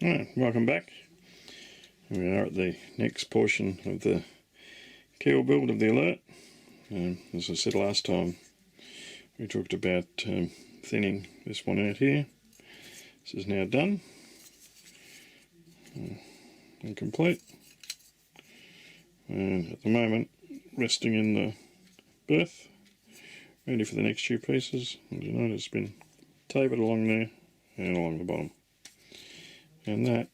Welcome back. We are at the next portion of the keel build of the Alert. As I said last time, we talked about thinning this one out here. This is now done and complete, and at the moment resting in the berth, ready for the next few pieces. As you notice, it's been tapered along there and along the bottom. And that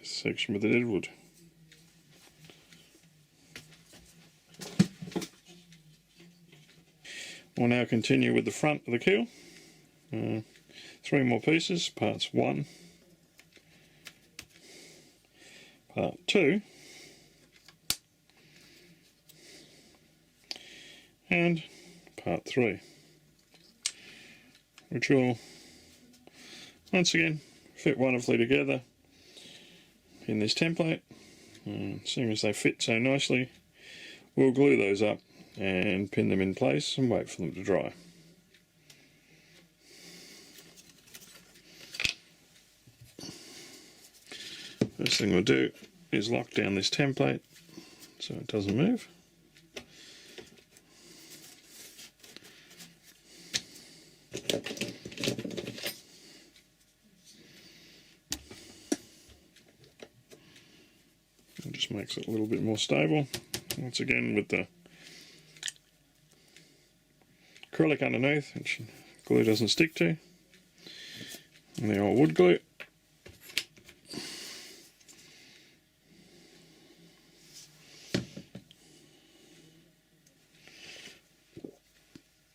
is the section with the deadwood. We'll now continue with the front of the keel. 3 more pieces, parts 1, part 2, and part 3, which will once again fit wonderfully together in this template. Seeing as they fit so nicely, we'll glue those up and pin them in place and wait for them to dry. First thing we'll do is lock down this template so it doesn't move. It just makes it a little bit more stable. Once again, with the acrylic underneath, which glue doesn't stick to, and the old wood glue.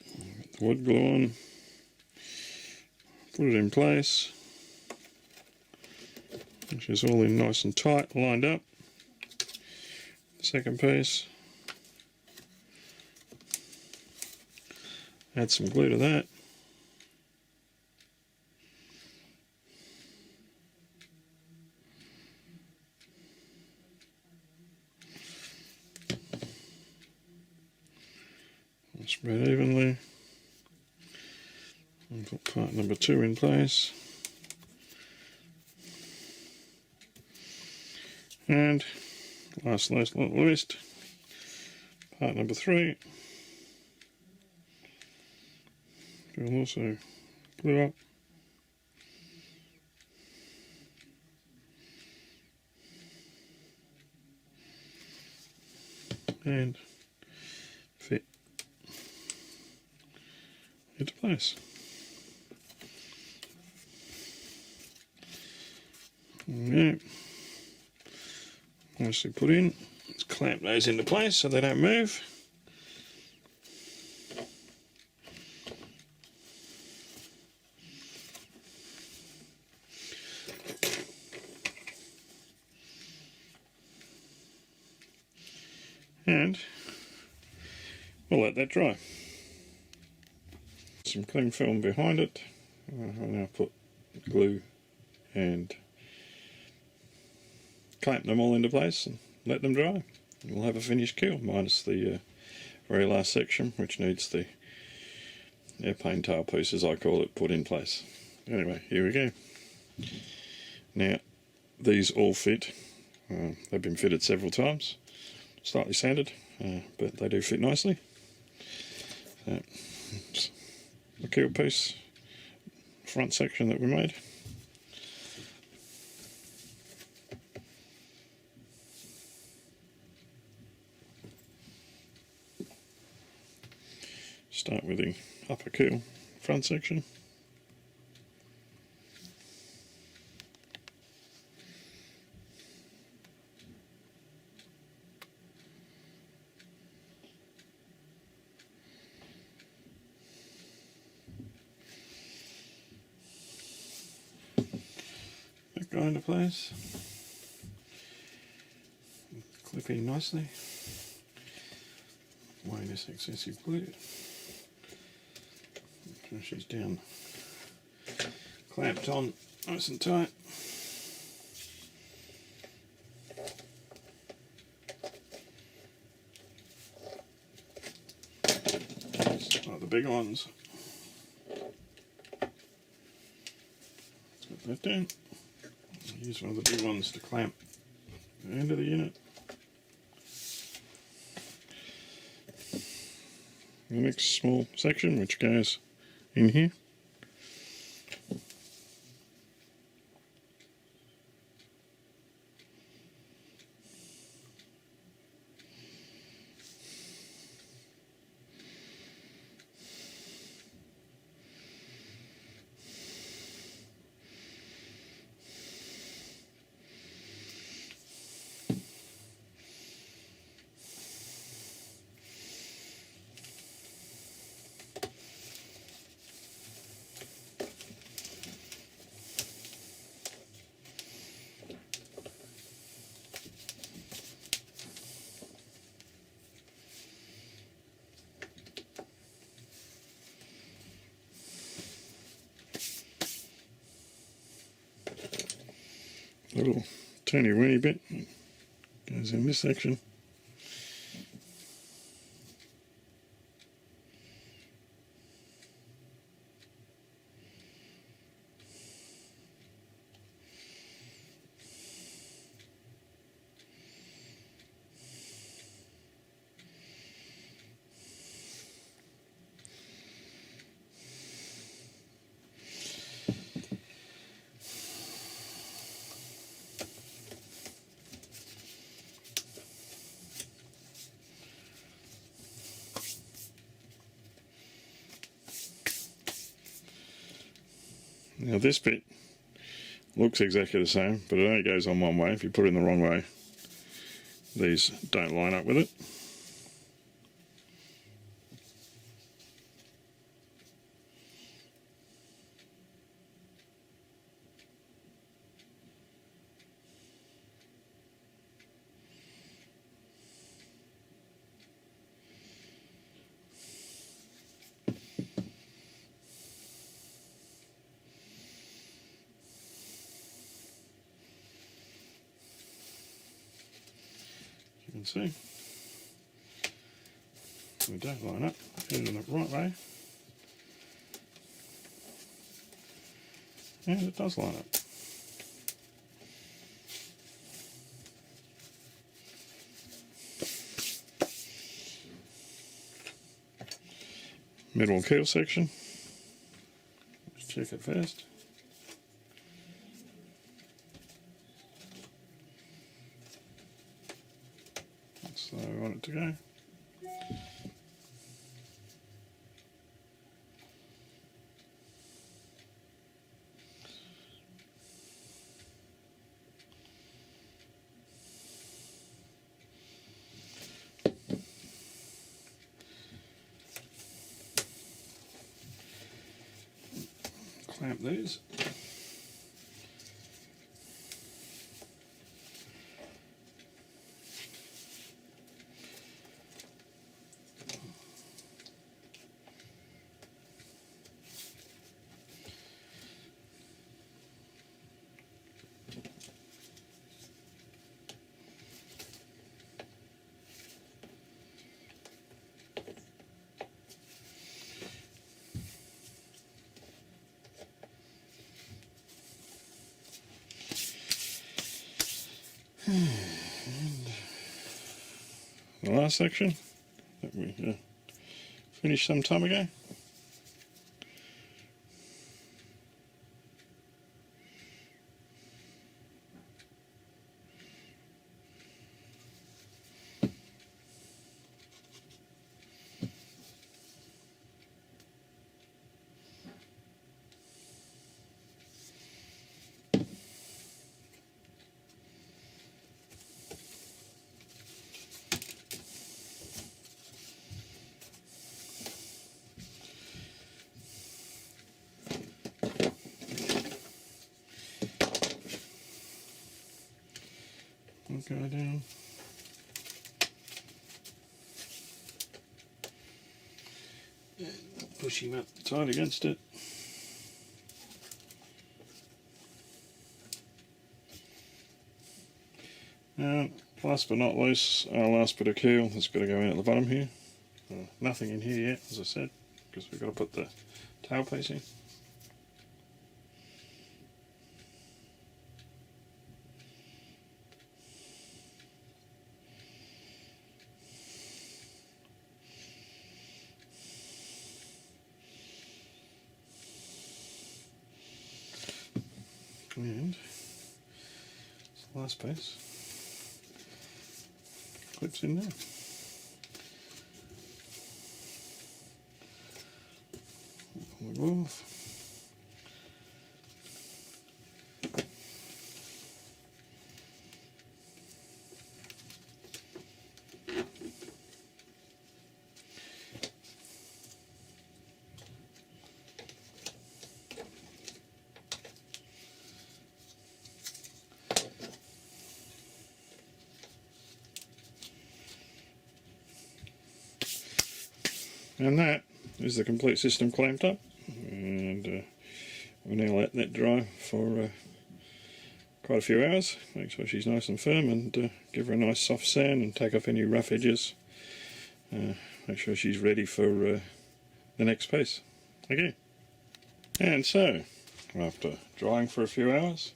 Get the wood glue on, put it in place, which is all in nice and tight, lined up. Second piece, add some glue to that. Spread evenly. And put part number 2 in place. And last but not least, part number 3. We'll also glue up. And fit into place. Okay. Nicely put in. Let's clamp those into place so they don't move. And we'll let that dry. Some cling film behind it. I'll now put glue and clamp them all into place and let them dry. We'll have a finished keel, minus the very last section, which needs the airplane tail piece, as I call it, put in place. Anyway, here we go. Now, these all fit. They've been fitted several times, slightly sanded, but they do fit nicely. So, the keel piece, front section that we made. Start with the upper keel front section. That go into place. Clip in nicely. Away this excessive glue. She's down, clamped on nice and tight. Like the bigger ones. Let's put that down. Use one of the big ones to clamp the end of the unit. The next small section which goes in here. Little turny weeny bit goes in this section. Now this bit looks exactly the same, but it only goes on one way. If you put it in the wrong way, these don't line up with it. You can see we don't line up in the right way, and it does line up. Middle keel section, let's check it first. So I want it to go. Clamp these. And the last section that we finished some time ago. Go down. Push him up tight against it. And last but not least, our last bit of keel that's got to go in at the bottom here. Nothing in here yet, as I said, because we've got to put the tailpiece in. And the last piece clips in there. Pull it off. And that is the complete system clamped up, and we'll now let that dry for quite a few hours. Make sure she's nice and firm, and give her a nice soft sand and take off any rough edges. Make sure she's ready for the next piece. Okay. And so, after drying for a few hours,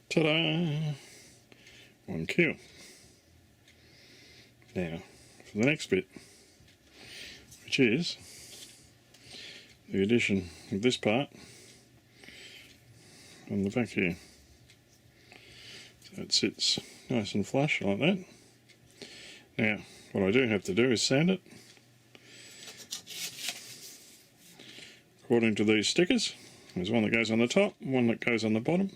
ta-da! One keel. Now, for the next bit, which is the addition of this part on the back here. So it sits nice and flush like that. Now, what I do have to do is sand it according to these stickers. There's one that goes on the top, one that goes on the bottom,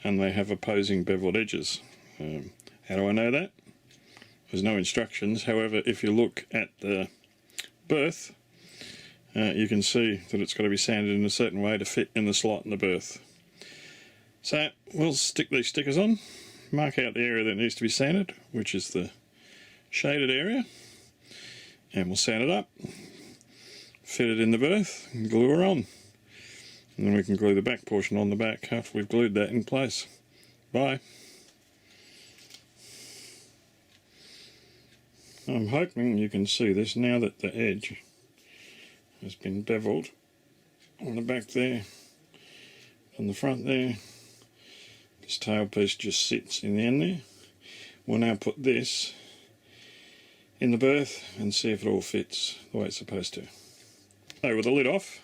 and they have opposing beveled edges. How do I know that? There's no instructions. However, if you look at the berth, you can see that it's got to be sanded in a certain way to fit in the slot in the berth. So we'll stick these stickers on, mark out the area that needs to be sanded, which is the shaded area, and we'll sand it up, fit it in the berth, and glue her on. And then we can glue the back portion on the back after we've glued that in place. Bye. I'm hoping you can see this now that the edge has been beveled on the back there, on the front there. This tailpiece just sits in the end there. We'll now put this in the berth and see if it all fits the way it's supposed to. So with the lid off,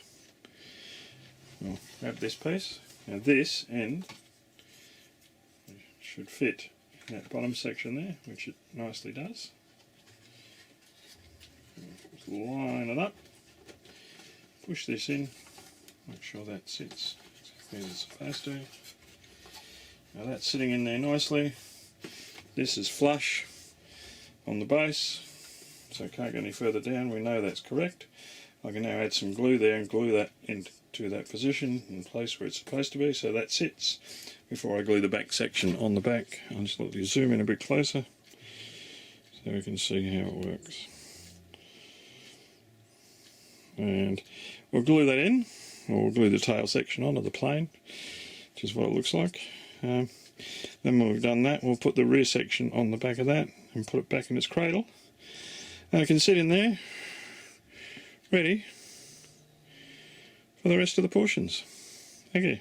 we'll grab this piece. Now this end should fit in that bottom section there, which it nicely does. Just line it up, push this in, make sure that sits exactly as it's supposed to. Now that's sitting in there nicely. This is flush on the base, so it can't go any further down. We know that's correct. I can now add some glue there and glue that into that position in place where it's supposed to be, so that sits. Before I glue the back section on the back, I'll just let you zoom in a bit closer so we can see how it works. And we'll glue that in, or we'll glue the tail section onto the plane, which is what it looks like. Then when we've done that, we'll put the rear section on the back of that and put it back in its cradle. And it can sit in there, ready for the rest of the portions. Thank you.